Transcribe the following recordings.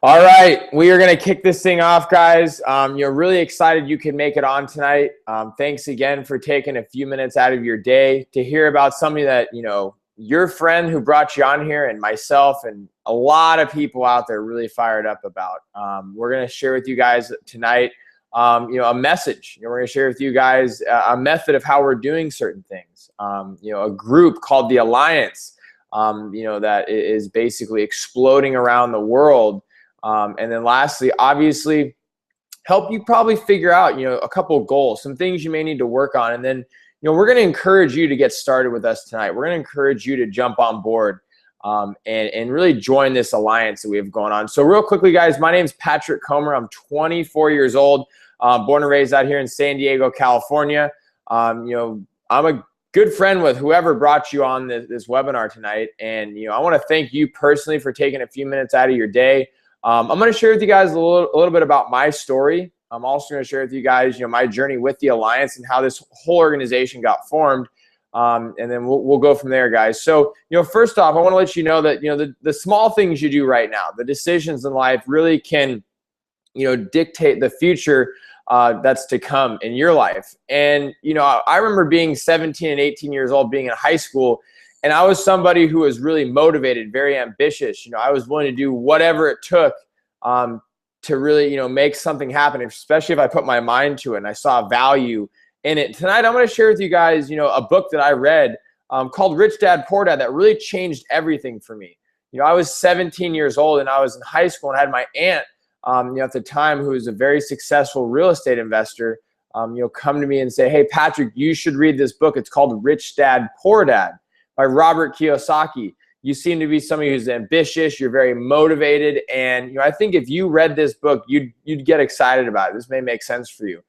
All right, we are going to kick this thing off, guys. You're really excited you can make it on tonight. Thanks again for taking a few minutes out of your day to hear about something that, your friend who brought you on here and myself and a lot of people out there really fired up about. We're going to share with you guys tonight, a message. We're going to share with you guys a method of how we're doing certain things. A group called the Alliance, that is basically exploding around the world. And then lastly, obviously, help you probably figure out, a couple of goals, some things you may need to work on. And then, we're going to encourage you to get started with us tonight. We're going to encourage you to jump on board and really join this alliance that we have going on. So real quickly, guys, my name is Patrick Comer. I'm 24 years old, born and raised out here in San Diego, California. I'm a good friend with whoever brought you on this webinar tonight. And, I want to thank you personally for taking a few minutes out of your day. I'm going to share with you guys a little bit about my story. I'm also going to share with you guys, my journey with the Alliance and how this whole organization got formed. And then we'll go from there, guys. So, first off, I want to let you know that, the small things you do right now, the decisions in life really can, dictate the future that's to come in your life. And, I remember being 17 and 18 years old, being in high school, and I was somebody who was really motivated, very ambitious. I was willing to do whatever it took to really, make something happen, especially if I put my mind to it and I saw value in it. Tonight, I'm going to share with you guys, a book that I read called Rich Dad, Poor Dad that really changed everything for me. I was 17 years old and I was in high school and I had my aunt, at the time, who was a very successful real estate investor, come to me and say, "Hey, Patrick, you should read this book. It's called Rich Dad, Poor Dad by Robert Kiyosaki. You seem to be somebody who's ambitious. You're very motivated. And, I think if you read this book, you'd get excited about it. This may make sense for you."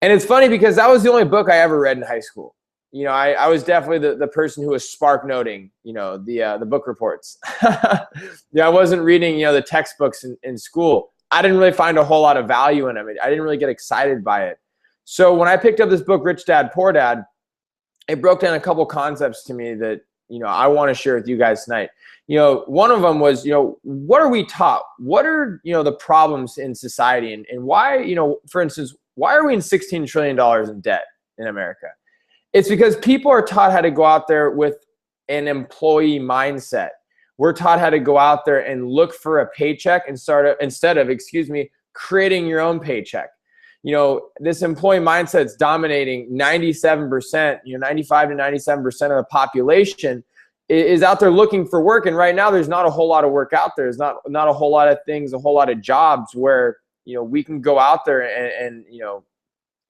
And it's funny because that was the only book I ever read in high school. I was definitely the person who was spark noting, the book reports. I wasn't reading, the textbooks in school. I didn't really find a whole lot of value in them. I didn't really get excited by it. So when I picked up this book, Rich Dad, Poor Dad, it broke down a couple concepts to me that, I want to share with you guys tonight. One of them was, what are we taught? What are, the problems in society and why, for instance, why are we in $16 trillion in debt in America? It's because people are taught how to go out there with an employee mindset. We're taught how to go out there and look for a paycheck and instead of creating your own paycheck. This employee mindset is dominating 97%, 95 to 97% of the population is out there looking for work. And right now there's not a whole lot of work out there. There's not a whole lot of things, a whole lot of jobs where, we can go out there and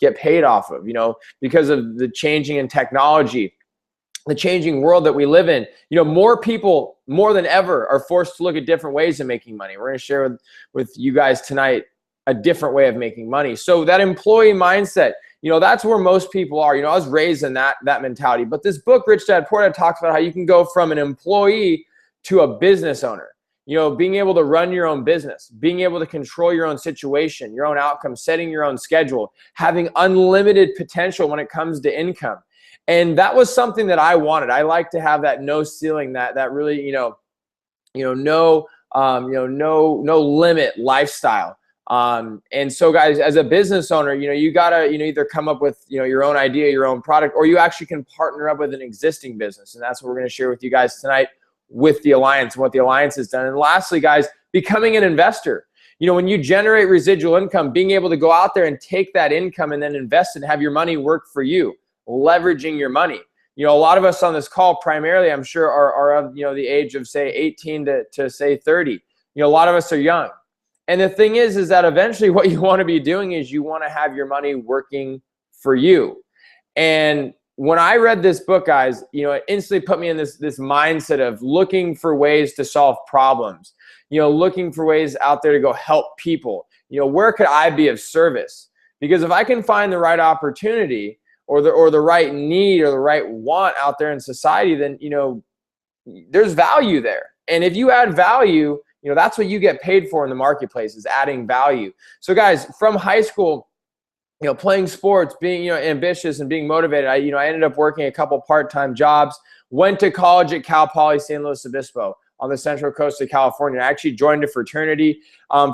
get paid off of, because of the changing in technology, the changing world that we live in. More people, more than ever, are forced to look at different ways of making money. We're going to share with you guys tonight, a different way of making money. So that employee mindset, that's where most people are. I was raised in that mentality. But this book, Rich Dad Poor Dad, talks about how you can go from an employee to a business owner. Being able to run your own business, being able to control your own situation, your own outcome, setting your own schedule, having unlimited potential when it comes to income. And that was something that I wanted. I like to have that no ceiling, that really, no limit lifestyle. And so guys, as a business owner, you gotta, either come up with, your own idea, your own product, or you actually can partner up with an existing business. And that's what we're going to share with you guys tonight with the Alliance and what the Alliance has done. And lastly, guys, becoming an investor. When you generate residual income, being able to go out there and take that income and then invest it and have your money work for you, leveraging your money. A lot of us on this call primarily, I'm sure, are of, the age of, say, 18 to say 30. A lot of us are young. And the thing is that eventually what you want to be doing is you want to have your money working for you. And when I read this book, guys, it instantly put me in this mindset of looking for ways to solve problems, looking for ways out there to go help people. Where could I be of service? Because if I can find the right opportunity or the right need or the right want out there in society, then, there's value there. And if you add value, that's what you get paid for in the marketplace, is adding value. So guys, from high school, playing sports, being, ambitious and being motivated, I ended up working a couple part-time jobs, went to college at Cal Poly San Luis Obispo on the Central Coast of California. I actually joined a fraternity.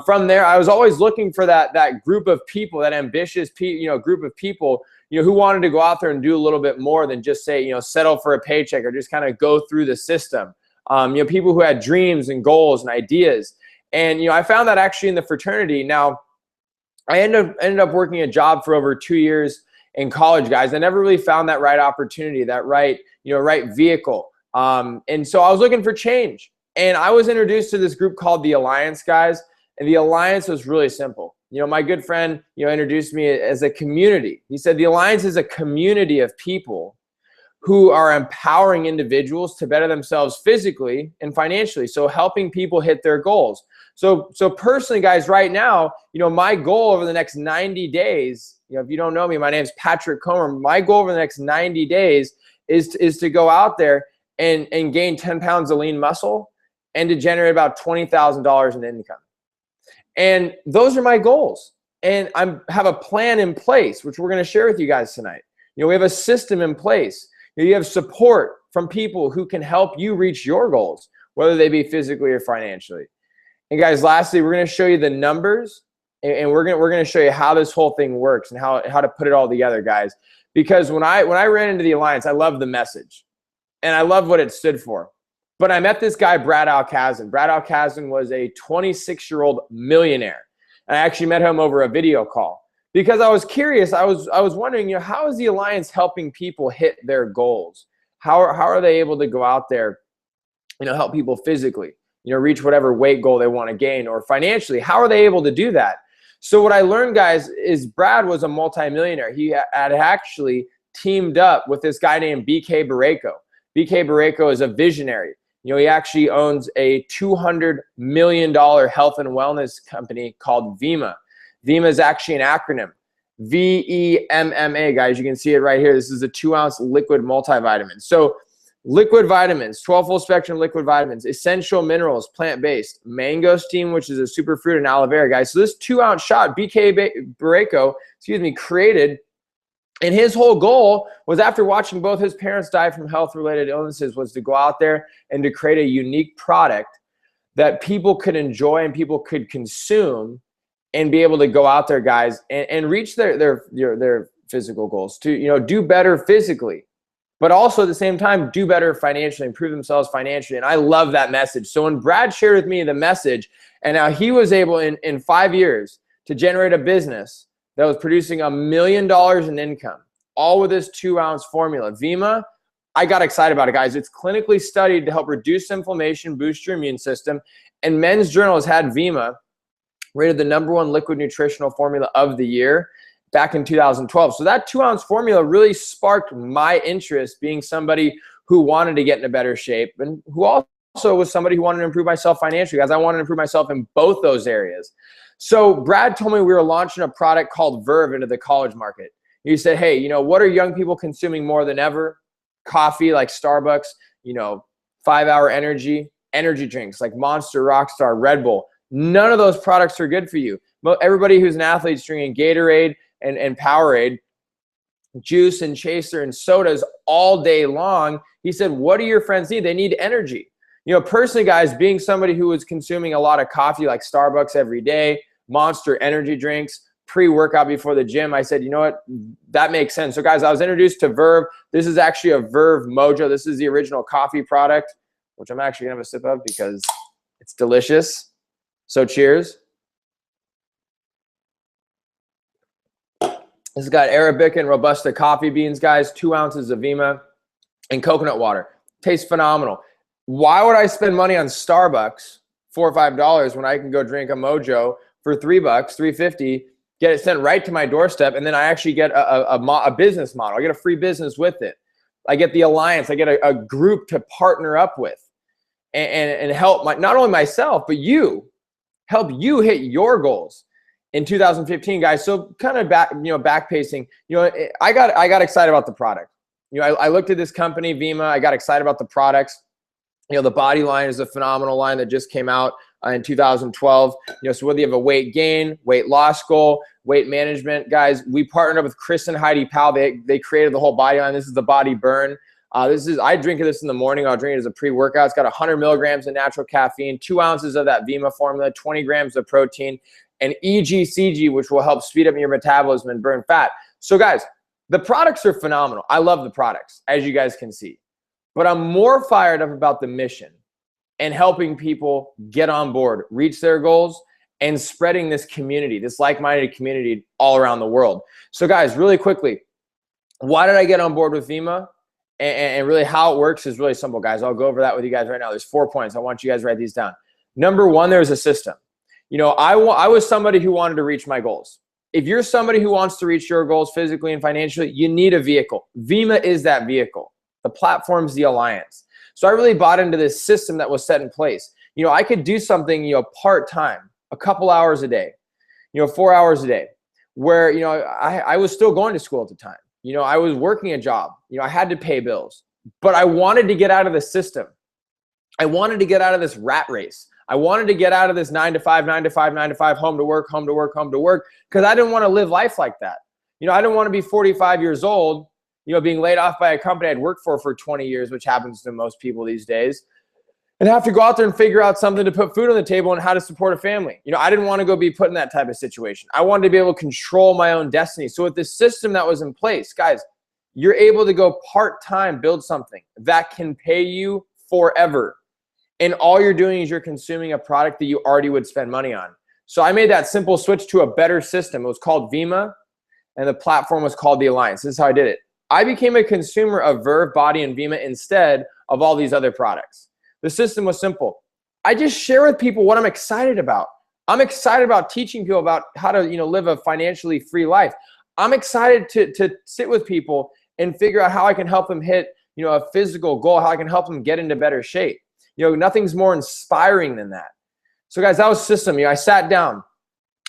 From there, I was always looking for that group of people, that ambitious, group of people, who wanted to go out there and do a little bit more than just say, settle for a paycheck or just kind of go through the system. People who had dreams and goals and ideas. And, I found that actually in the fraternity. Now, I ended up working a job for over 2 years in college, guys. I never really found that right opportunity, that right vehicle. And so I was looking for change. And I was introduced to this group called the Alliance, guys. And the Alliance was really simple. My good friend, introduced me as a community. He said the Alliance is a community of people who are empowering individuals to better themselves physically and financially. So helping people hit their goals. So personally, guys, right now, my goal over the next 90 days, if you don't know me, my name is Patrick Comer. My goal over the next 90 days is to go out there and gain 10 pounds of lean muscle and to generate about $20,000 in income. And those are my goals. And I have a plan in place, which we're going to share with you guys tonight. We have a system in place. You have support from people who can help you reach your goals, whether they be physically or financially. And guys, lastly, we're going to show you the numbers, and we're going to show you how this whole thing works and how to put it all together, guys. Because when I ran into the Alliance, I love the message, and I love what it stood for. But I met this guy, Brad Alcazan. Brad Alcazan was a 26-year-old millionaire. And I actually met him over a video call. Because I was curious, I was wondering, how is the Alliance helping people hit their goals? How are they able to go out there, help people physically, reach whatever weight goal they want to gain, or financially? How are they able to do that? So what I learned, guys, is Brad was a multimillionaire. He had actually teamed up with this guy named BK Barreco. BK Barreco is a visionary. He actually owns a $200 million health and wellness company called Vemma. Vemma is actually an acronym, VEMMA, guys. You can see it right here. This is a 2-ounce liquid multivitamin. So liquid vitamins, 12 full spectrum liquid vitamins, essential minerals, plant-based, mangosteen, which is a superfruit, and aloe vera, guys. So this 2-ounce shot, BK Barreco, created, and his whole goal was, after watching both his parents die from health-related illnesses, was to go out there and to create a unique product that people could enjoy and people could consume, and be able to go out there, guys, and reach their physical goals, to do better physically, but also at the same time do better financially, improve themselves financially. And I love that message. So when Brad shared with me the message, and now he was able in 5 years to generate a business that was producing $1 million in income, all with this 2-ounce formula, Vemma, I got excited about it, guys. It's clinically studied to help reduce inflammation, boost your immune system, and Men's Journal has had Vemma rated the #1 liquid nutritional formula of the year back in 2012. So that 2-ounce formula really sparked my interest, being somebody who wanted to get in a better shape and who also also was somebody who wanted to improve myself financially, guys. I wanted to improve myself in both those areas. So Brad told me we were launching a product called Verve into the college market. He said, hey, you know, what are young people consuming more than ever? Coffee like Starbucks, you know, 5-hour energy drinks like Monster, Rockstar, Red Bull. None of those products are good for you. But everybody who's an athlete is drinking Gatorade and Powerade, juice and chaser and sodas all day long. He said, what do your friends need? They need energy. You know, personally, guys, being somebody who was consuming a lot of coffee like Starbucks every day, Monster energy drinks, pre-workout before the gym, I said, you know what, that makes sense. So guys, I was introduced to Verve. This is actually a Verve Mojo. This is the original coffee product, which I'm actually gonna have a sip of because it's delicious. So cheers. This has got Arabica and Robusta coffee beans, guys, 2 ounces of Vemma and coconut water. Tastes phenomenal. Why would I spend money on Starbucks, $4 or $5, when I can go drink a Mojo for $3, $3.50, get it sent right to my doorstep, and then I actually get a business model. I get a free business with it. I get the alliance. I get a group to partner up with and help not only myself, but help you hit your goals in 2015, guys. So kind of back pacing, you know, I got excited about the product. You know, I looked at this company, Vemma. I got excited about the products. You know, the body line is a phenomenal line that just came out in 2012. You know, so whether you have a weight gain, weight loss goal, weight management, guys, we partnered up with Chris and Heidi Powell. They created the whole body line. This is the Body Burn. I drink this in the morning. I'll drink it as a pre-workout. It's got 100 milligrams of natural caffeine, 2 ounces of that Vemma formula, 20 grams of protein, and EGCG, which will help speed up your metabolism and burn fat. So guys, the products are phenomenal. I love the products, as you guys can see. But I'm more fired up about the mission and helping people get on board, reach their goals, and spreading this community, this like-minded community all around the world. So guys, really quickly, why did I get on board with Vemma? And really how it works is really simple, guys. I'll go over that with you guys right now. There's 4 points. I want you guys to write these down. Number one, there's a system. You know, I was somebody who wanted to reach my goals. If you're somebody who wants to reach your goals physically and financially, you need a vehicle. Vemma is that vehicle. The platform's the alliance. So I really bought into this system that was set in place. You know, I could do something, you know, part-time, a couple hours a day, you know, 4 hours a day, where, you know, I was still going to school at the time. You know, I was working a job. You know, I had to pay bills, but I wanted to get out of the system. I wanted to get out of this rat race. I wanted to get out of this 9 to 5, 9 to 5, 9 to 5, home to work, home to work, home to work, because I didn't want to live life like that. You know, I didn't want to be 45 years old, you know, being laid off by a company I'd worked for 20 years, which happens to most people these days, and have to go out there and figure out something to put food on the table and how to support a family. You know, I didn't want to go be put in that type of situation. I wanted to be able to control my own destiny. So with this system that was in place, guys, you're able to go part-time, build something that can pay you forever. And all you're doing is you're consuming a product that you already would spend money on. So I made that simple switch to a better system. It was called Vemma, and the platform was called the Alliance. This is how I did it. I became a consumer of Verve, Body, and Vemma instead of all these other products. The system was simple. I just share with people what I'm excited about. I'm excited about teaching people about how to, you know, live a financially free life. I'm excited to sit with people and figure out how I can help them hit, you know, a physical goal, how I can help them get into better shape. You know, nothing's more inspiring than that. So guys, that was system. You know, I sat down.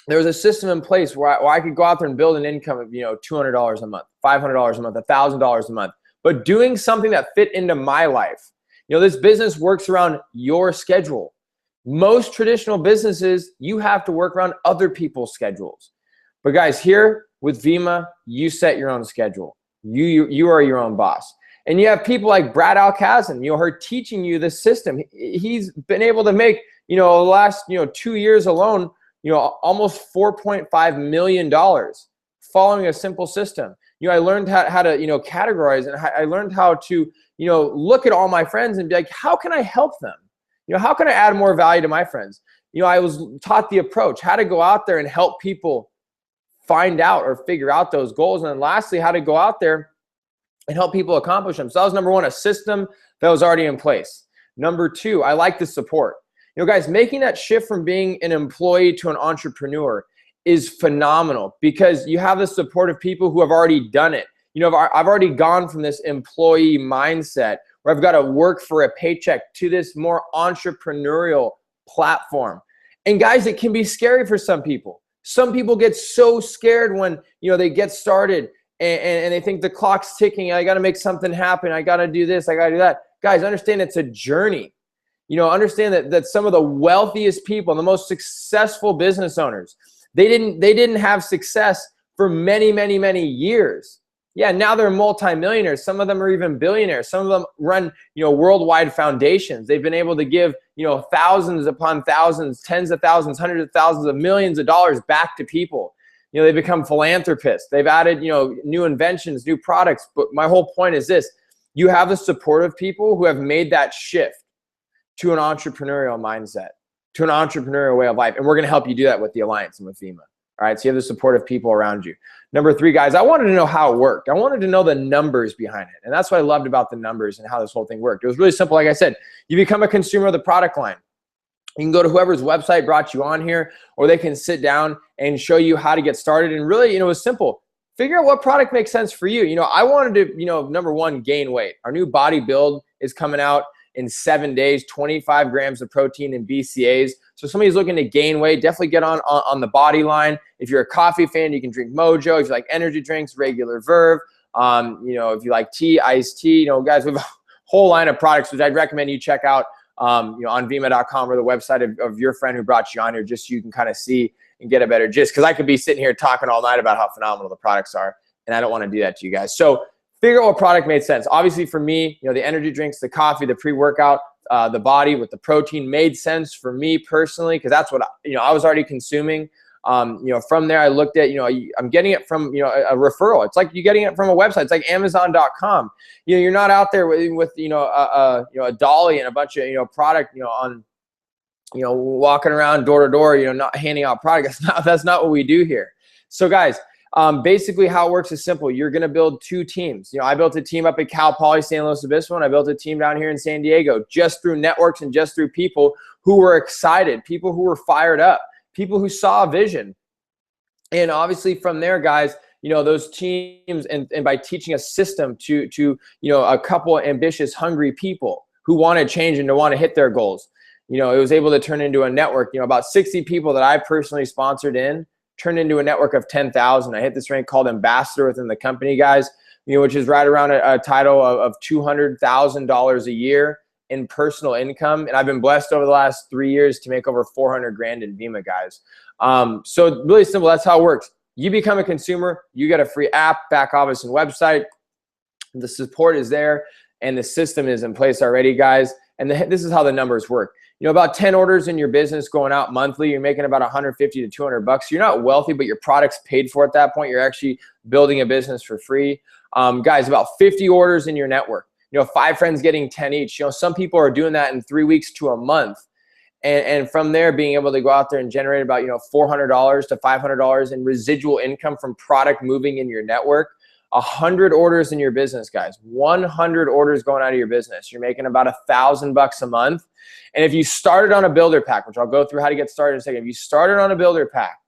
There was a system in place where I could go out there and build an income of, you know, $200 a month, $500 a month, $1,000 a month, but doing something that fit into my life. You know, this business works around your schedule. Most traditional businesses, you have to work around other people's schedules. But guys, here with Vemma, you set your own schedule. You are your own boss. And you have people like Brad Alcazan, you know, her teaching you the system. He's been able to make, you know, the last, you know, 2 years alone, you know, almost $4.5 million following a simple system. You know, I learned how to, you know, categorize, and I learned how to, you know, look at all my friends and be like, how can I help them? You know, how can I add more value to my friends? You know, I was taught the approach, how to go out there and help people find out or figure out those goals. And then lastly, how to go out there and help people accomplish them. So that was number one, a system that was already in place. Number two, I like the support. You know, guys, making that shift from being an employee to an entrepreneur is phenomenal because you have the support of people who have already done it. You know, I've already gone from this employee mindset where I've got to work for a paycheck, to this more entrepreneurial platform. And guys, it can be scary for some people. Some people get so scared when, you know, they get started and they think the clock's ticking. I got to make something happen. I got to do this. I got to do that. Guys, understand it's a journey. You know, understand that some of the wealthiest people, the most successful business owners, they didn't have success for many, many, many years. Yeah, now they're multimillionaires. Some of them are even billionaires. Some of them run, you know, worldwide foundations. They've been able to give, you know, thousands upon thousands, tens of thousands, hundreds of thousands of millions of dollars back to people. You know, they become philanthropists. They've added, you know, new inventions, new products. But my whole point is this: you have the support of people who have made that shift to an entrepreneurial mindset, to an entrepreneurial way of life. And we're going to help you do that with the Alliance and with Vemma. All right, so you have the support of people around you. Number 3, guys, I wanted to know how it worked. I wanted to know the numbers behind it. And that's what I loved about the numbers and how this whole thing worked. It was really simple. Like I said, you become a consumer of the product line. You can go to whoever's website brought you on here, or they can sit down and show you how to get started. And really, you know, it's simple. Figure out what product makes sense for you. You know, I wanted to, you know, number 1, gain weight. Our new body build is coming out in 7 days, 25 grams of protein and BCAAs. So somebody's looking to gain weight, definitely get on the body line. If you're a coffee fan, you can drink Mojo. If you like energy drinks, regular Verve. You know, if you like tea, iced tea, you know, guys, we have a whole line of products, which I'd recommend you check out, you know, on Vemma.com or the website of your friend who brought you on here, just so you can kind of see and get a better gist. Because I could be sitting here talking all night about how phenomenal the products are, and I don't want to do that to you guys. So figure out what product made sense. Obviously for me, you know, the energy drinks, the coffee, the pre-workout, the body with the protein made sense for me personally, because that's what, you know, I was already consuming. You know, from there I looked at, you know, I'm getting it from, you know, a referral. It's like you're getting it from a website. It's like Amazon.com. You know, you're not out there with you know, a dolly and a bunch of, you know, product, you know, on, you know, walking around door to door, you know, not handing out product. That's not what we do here. So guys, basically how it works is simple. You're going to build 2 teams. You know, I built a team up at Cal Poly San Luis Obispo, and I built a team down here in San Diego, just through networks and just through people who were excited, people who were fired up, people who saw a vision. And obviously from there, guys, you know, those teams, and by teaching a system to, you know, a couple ambitious, hungry people who want to change and to want to hit their goals, you know, it was able to turn into a network. You know, about 60 people that I personally sponsored in turned into a network of 10,000. I hit this rank called ambassador within the company, guys, you know, which is right around a title of $200,000 a year in personal income. And I've been blessed over the last 3 years to make over 400 grand in Vemma, guys. So really simple. That's how it works. You become a consumer, you get a free app, back office, and website. The support is there, and the system is in place already, guys. And this is how the numbers work. You know, about 10 orders in your business going out monthly, you're making about 150 to 200 bucks. You're not wealthy, but your product's paid for at that point. You're actually building a business for free. Guys, about 50 orders in your network. You know, 5 friends getting 10 each. You know, some people are doing that in 3 weeks to a month. And from there, being able to go out there and generate about, you know, $400 to $500 in residual income from product moving in your network. 100 orders in your business, guys. 100 orders going out of your business. You're making about $1,000 a month. And if you started on a builder pack, which I'll go through how to get started in a second, if you started on a builder pack,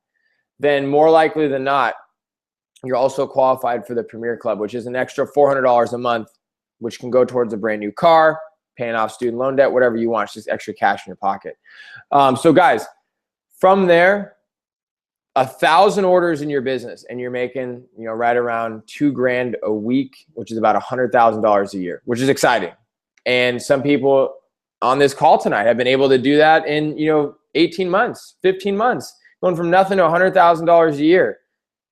then more likely than not, you're also qualified for the Premier Club, which is an extra $400 a month, which can go towards a brand new car, paying off student loan debt, whatever you want. It's just extra cash in your pocket. So guys, from there, 1,000 orders in your business, and you're making, you know, right around $2 grand a week, which is about $100,000 a year, which is exciting. And some people on this call tonight have been able to do that in, you know, 18 months, 15 months, going from nothing to $100,000 a year.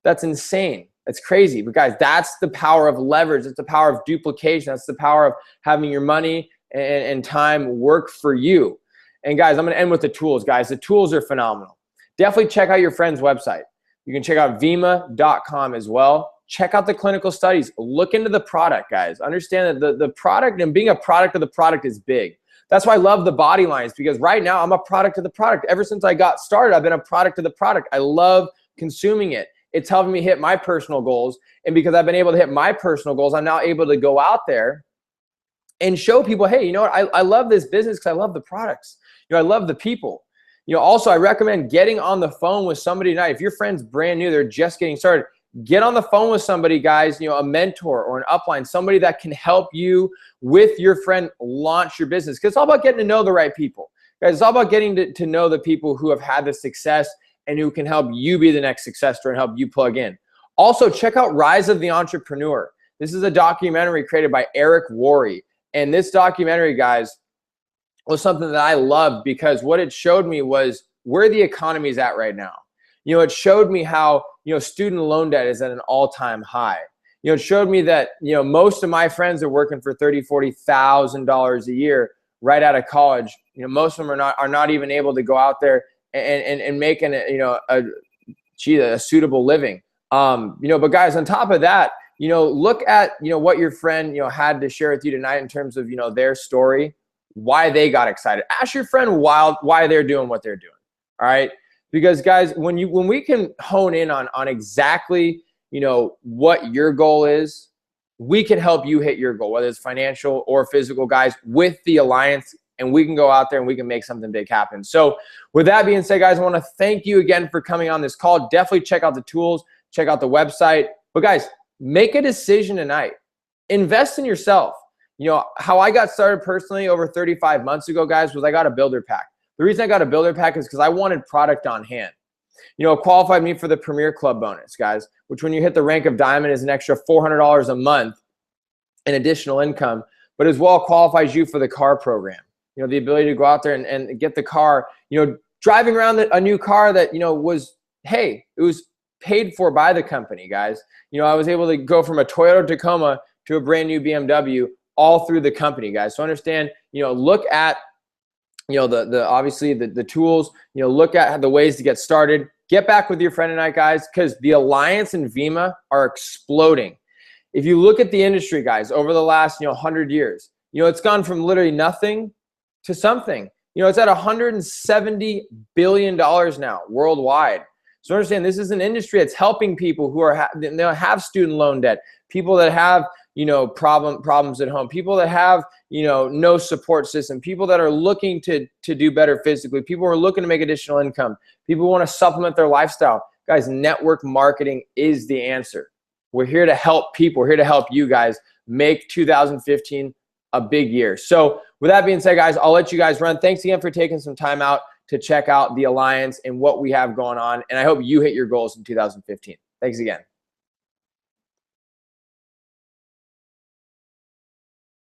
That's insane. That's crazy. But guys, that's the power of leverage. That's the power of duplication. That's the power of having your money and time work for you. And guys, I'm going to end with the tools, guys. The tools are phenomenal. Definitely check out your friend's website. You can check out Vemma.com as well. Check out the clinical studies. Look into the product, guys. Understand that the product and being a product of the product is big. That's why I love the body lines, because right now I'm a product of the product. Ever since I got started, I've been a product of the product. I love consuming it. It's helping me hit my personal goals. And because I've been able to hit my personal goals, I'm now able to go out there and show people, hey, you know what? I love this business because I love the products. You know, I love the people. You know, also, I recommend getting on the phone with somebody tonight. If your friend's brand new, they're just getting started, get on the phone with somebody, guys, a mentor or an upline, somebody that can help you with your friend launch your business. Because it's all about getting to know the right people. Guys, it's all about getting to know the people who have had the success and who can help you be the next success story and help you plug in. Also, check out Rise of the Entrepreneur. This is a documentary created by Eric Worre. And this documentary, guys, was something that I loved because what it showed me was where the economy is at right now. It showed me how, student loan debt is at an all-time high. It showed me that, most of my friends are working for $30,000, $40,000 a year right out of college. Most of them are not even able to go out there and make a suitable living. But guys, on top of that, look at, what your friend, had to share with you tonight in terms of, their story, why they got excited. Ask your friend why they're doing what they're doing. All right. Because guys, when we can hone in on exactly, what your goal is, we can help you hit your goal, whether it's financial or physical, guys, with the Alliance, and we can go out there and we can make something big happen. So with that being said, guys, I want to thank you again for coming on this call. Definitely check out the tools, check out the website. But guys, make a decision tonight. Invest in yourself. How I got started personally over 35 months ago, guys, was I got a builder pack. The reason I got a builder pack is because I wanted product on hand. It qualified me for the Premier Club bonus, guys, which when you hit the rank of diamond is an extra $400 a month in additional income, but as well qualifies you for the car program. The ability to go out there and get the car, driving around a new car that, it was paid for by the company, guys. I was able to go from a Toyota Tacoma to a brand new BMW all through the company, guys. So understand, look at, obviously the tools, look at the ways to get started. Get back with your friend tonight, guys, because the Alliance and Vemma are exploding. If you look at the industry, guys, over the last, 100 years, it's gone from literally nothing to something. It's at $170 billion now worldwide. So understand, this is an industry that's helping people who have student loan debt, people that have, problems at home, people that have, no support system, people that are looking to do better physically, people who are looking to make additional income, people who want to supplement their lifestyle. Guys, network marketing is the answer. We're here to help people. We're here to help you guys make 2015 a big year. So with that being said, guys, I'll let you guys run. Thanks again for taking some time out to check out the Alliance and what we have going on. And I hope you hit your goals in 2015. Thanks again.